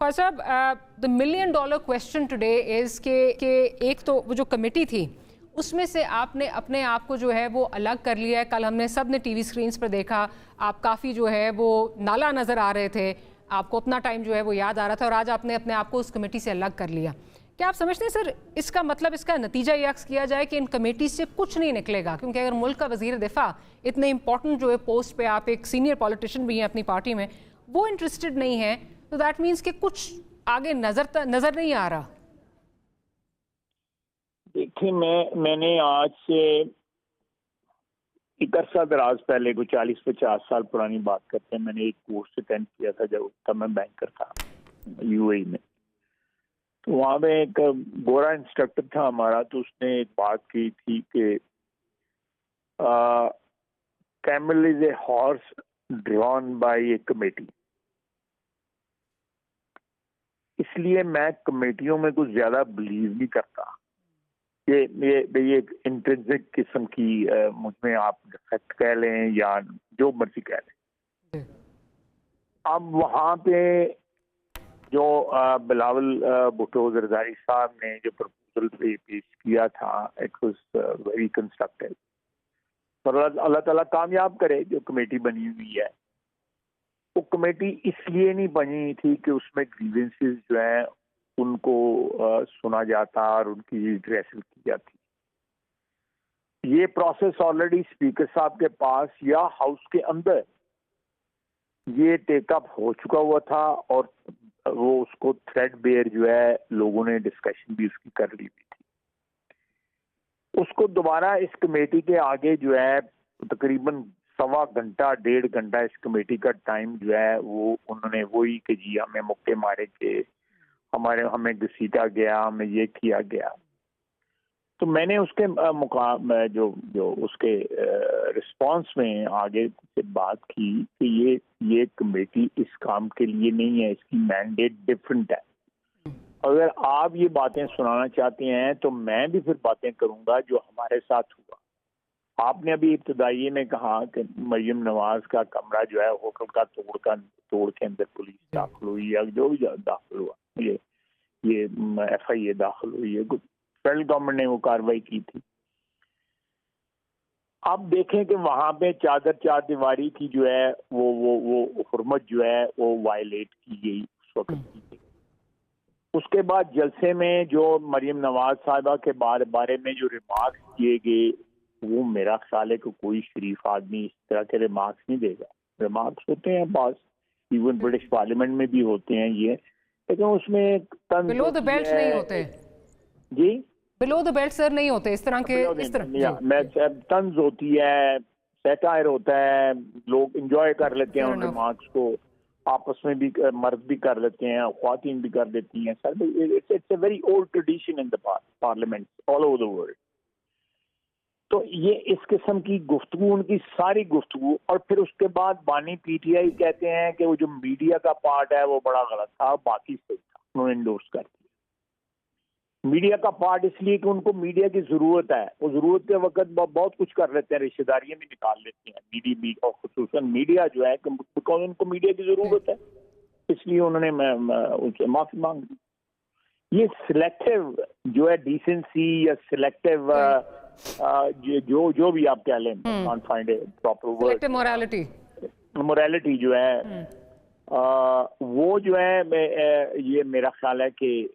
خواجہ صاحب, the million dollar question today is کہ ایک تو وہ جو کمیٹی تھی اس میں سے آپ نے اپنے آپ کو جو ہے وہ الگ کر لیا ہے. کل ہم نے سب نے ٹی وی سکرینز پر دیکھا, آپ کافی جو ہے وہ نالا نظر آ رہے تھے, آپ کو اپنا ٹائم جو ہے وہ یاد آ رہا تھا, اور آج آپ نے اپنے آپ کو اس کمیٹی سے الگ کر لیا. کیا آپ سمجھتے ہیں سر اس کا مطلب, اس کا نتیجہ یہ عکس کیا جائے کہ ان کمیٹی سے کچھ نہیں نکلے گا؟ کیونکہ اگر ملک کا وزیر دفاع اتنے امپورٹنٹ جو ہے پوسٹ پہ, آپ ایک سینئر پولیٹیشین بھی ہیں اپنی پارٹی میں, وہ انٹرسٹڈ نہیں ہے, تو دیٹ مینس کہ کچھ آگے نظر نہیں آ رہا. دیکھیں, میں نے آج سے ایک عرصہ دراز پہلے, کوئی 40-50 سال پرانی بات کرتے ہیں, میں نے ایک کورس اٹینڈ کیا تھا جب میں بینکر تھا یو اے ای میں. تو وہاں میں ایک گورا انسٹرکٹر تھا ہمارا, تو اس نے ایک بات کی تھی کہ camel is a horse drawn by a committee. اس لیے میں کمیٹیوں میں کچھ زیادہ بلیو نہیں کرتا. یہ ایک انٹرنسک قسم کی مجھ میں آپ ڈیفیکٹ کہہ لیں یا جو مرضی کہہ لیں. اب وہاں پہ جو بلاول بھٹو زرداری صاحب نے جو پروپوزل پیش کیا تھا, اٹ واز ویری کنسٹرکٹیو, اور اللہ تعالیٰ کامیاب کرے جو کمیٹی بنی ہوئی ہے. وہ کمیٹی اس لیے نہیں بنی تھی کہ اس میں گریونسز جو ہیں ان کو سنا جاتا اور ان کی ریڈریسل کی جاتی. یہ پروسیس آلریڈی اسپیکر صاحب کے پاس یا ہاؤس کے اندر یہ ٹیک اپ ہو چکا ہوا تھا, اور وہ اس کو تھریڈ بیئر جو ہے لوگوں نے ڈسکشن بھی اس کی کر لی ہوئی تھی. اس کو دوبارہ اس کمیٹی کے آگے جو ہے تقریباً 1.25 گھنٹہ 1.5 گھنٹہ اس کمیٹی کا ٹائم جو ہے وہ انہوں نے وہی کہ جی ہمیں مکے مارے کے, ہمیں گھسیٹا گیا, ہمیں یہ کیا گیا. تو میں نے اس کے مقام جو اس کے رسپانس میں آگے سے بات کی کہ یہ کمیٹی اس کام کے لیے نہیں ہے, اس کی مینڈیٹ ڈفرنٹ ہے. اگر آپ یہ باتیں سنانا چاہتے ہیں تو میں بھی پھر باتیں کروں گا جو ہمارے ساتھ ہوا. آپ نے ابھی ابتدائی میں کہا کہ مریم نواز کا کمرہ جو ہے ہوٹل کا توڑ کے اندر پولیس داخل ہوئی, یا جو بھی داخل ہوا, یہ ایف آئی اے داخل ہوئی ہے, فیڈرل گورنمنٹ نے وہ کاروائی کی تھی. اب دیکھیں کہ وہاں پہ چار دیواری کی جو ہے وہ حرمت جو ہے وہ وائلیٹ کی گئی اس وقت کی گئی. اس کے بعد جلسے میں جو مریم نواز صاحبہ کے بارے میں جو ریمارکس کیے گئے, وہ میرا خیال ہے کہ کوئی شریف آدمی اس طرح کے ریمارکس نہیں دے گا. ریمارکس ہوتے ہیں بعض, ایون برٹش پارلیمنٹ میں بھی ہوتے ہیں یہ, لیکن اس میں بلو دا بیلٹ نہیں ہوتے جی, بلو دا بیلٹ سر نہیں ہوتے اس طرح کے, طنز ہوتی ہے, سیٹائر ہوتا ہے, لوگ انجوائے کر لیتے ہیں ان ریمارکس کو, آپس میں بھی مرد بھی کر لیتے ہیں, خواتین بھی کر دیتی ہیں. Sir it's a very old tradition in the parliament all over the world. تو یہ اس قسم کی گفتگو, ان کی ساری گفتگو, اور پھر اس کے بعد بانی پی ٹی آئی کہتے ہیں کہ وہ جو میڈیا کا پارٹ ہے وہ بڑا غلط تھا, باقی صحیح تھا, انہوں نے انڈورس کر دیا. میڈیا کا پارٹ اس لیے کہ ان کو میڈیا کی ضرورت ہے, وہ ضرورت کے وقت بہت کچھ کر لیتے ہیں, رشتہ داریاں بھی نکال لیتے ہیں میڈیا, اور خصوصاً میڈیا جو ہے بیکاز ان کو میڈیا کی ضرورت ہے, اس لیے انہوں نے ان سے معافی مانگ لی. یہ سلیکٹیو جو ہے ڈیسنسی یا سلیکٹیو جو بھی آپ کہہ لیں, can't find a proper word, selective morality جو ہے وہ جو ہے, یہ میرا خیال ہے کہ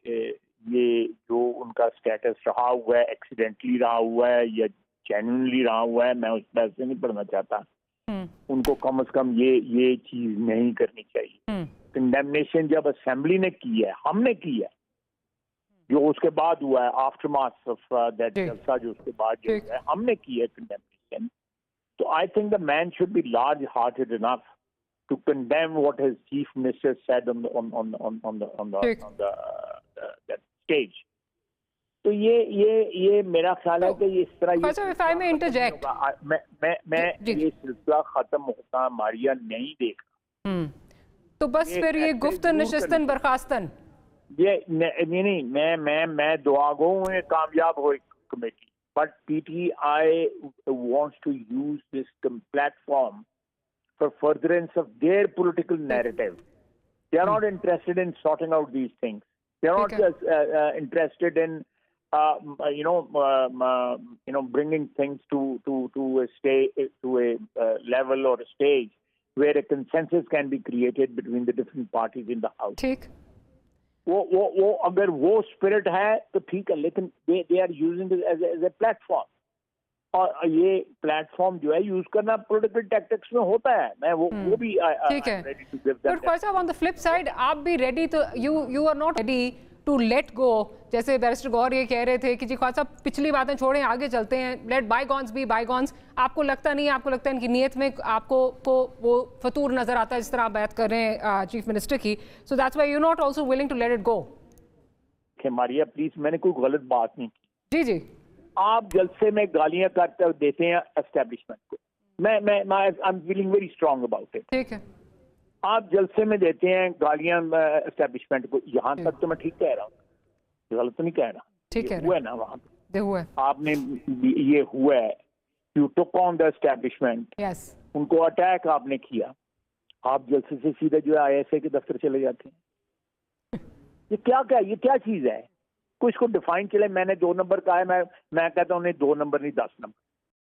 یہ جو ان کا سٹیٹس رہا ہوا ہے, ایکسیڈنٹلی رہا ہوا ہے یا جینوئنلی رہا ہوا ہے, میں اس پہ سے نہیں پڑھنا چاہتا. ان کو کم از کم یہ چیز نہیں کرنی چاہیے. کنڈیمنیشن جب اسمبلی نے کی ہے, ہم نے کی ہے, جو اس کے بعد ہوا ہے آفٹر مارچ آف دیٹ جلسہ جو اس کے بعد جو ہے ہم نے کی ہے کنڈیمنیشن, تو I think the man should be large hearted enough to condemn what his chief minister said on the stage. تو یہ میرا خیال ہے کہ یہ اس طرح میں یہ سلسلہ ختم ہوتا ماریا نہیں دیکھا. تو بس پھر یہ گفتن نشستن برخاستن, یہ نہیں, میں دعا گو ہوں کامیاب ہو committee, but P T I wants to use this platform for furtherance of their political narrative. They are not interested in sorting out these things. They are not Okay. interested in bringing things to a level or a stage where a consensus can be created between the different parties in the house. ٹھیک. وہ اگر وہ spirit ہے تو ٹھیک ہے, لیکن they are using it as a platform. اور یہ پلیٹ فارم جو ہے یوز کرنا پولیٹیکل ٹیکٹکس میں ہوتا ہے. میں وہ بھی ٹھیک ہے. بٹ خواجہ صاحب آن دا فلپ سائڈ آپ بھی ریڈی تو you are not ready to let go. جیسے بیرسٹر گوہر یہ کہہ رہے تھے کہ جی خواجہ صاحب پچھلی باتیں چھوڑیں, آگے چلتے ہیں, لیٹ بائی گونس بی بائی گونس. آپ کو لگتا نہیں, آپ کو لگتا ہے ان کی نیت میں آپ کو وہ فطور نظر آتا ہے جس طرح آپ بات کر رہے ہیں چیف منسٹر کی. So that's why you not also willing to let it go. Maria please, میں نے کوئی غلط بات نہیں کی. جی جی. آپ جلسے میں گالیاں کرتے دیتے ہیں اسٹیبلشمنٹ کو. میں I'm feeling very strong about it. ٹھیک ہے. آپ جلسے میں دیتے ہیں گالیاں اسٹیبلشمنٹ کو, یہاں تک تو میں ٹھیک کہہ رہا ہوں, غلط تو نہیں کہہ رہا. ٹھیک ہے ہوا ہے نا وہاں پہ, ہوا ہے. آپ نے یہ ہوا ہے, you tick on the establishment, یس. ان کو اٹیک آپ نے کیا. آپ جلسے سے سیدھا جو ہے ISA کے دفتر چلے جاتے ہیں. یہ کیا چیز ہے؟ کوئی اس کو ڈیفائن چلے. میں نے 2 نمبر کہا ہے, میں کہتا ہوں نہیں 2 نمبر نہیں 10 نمبر.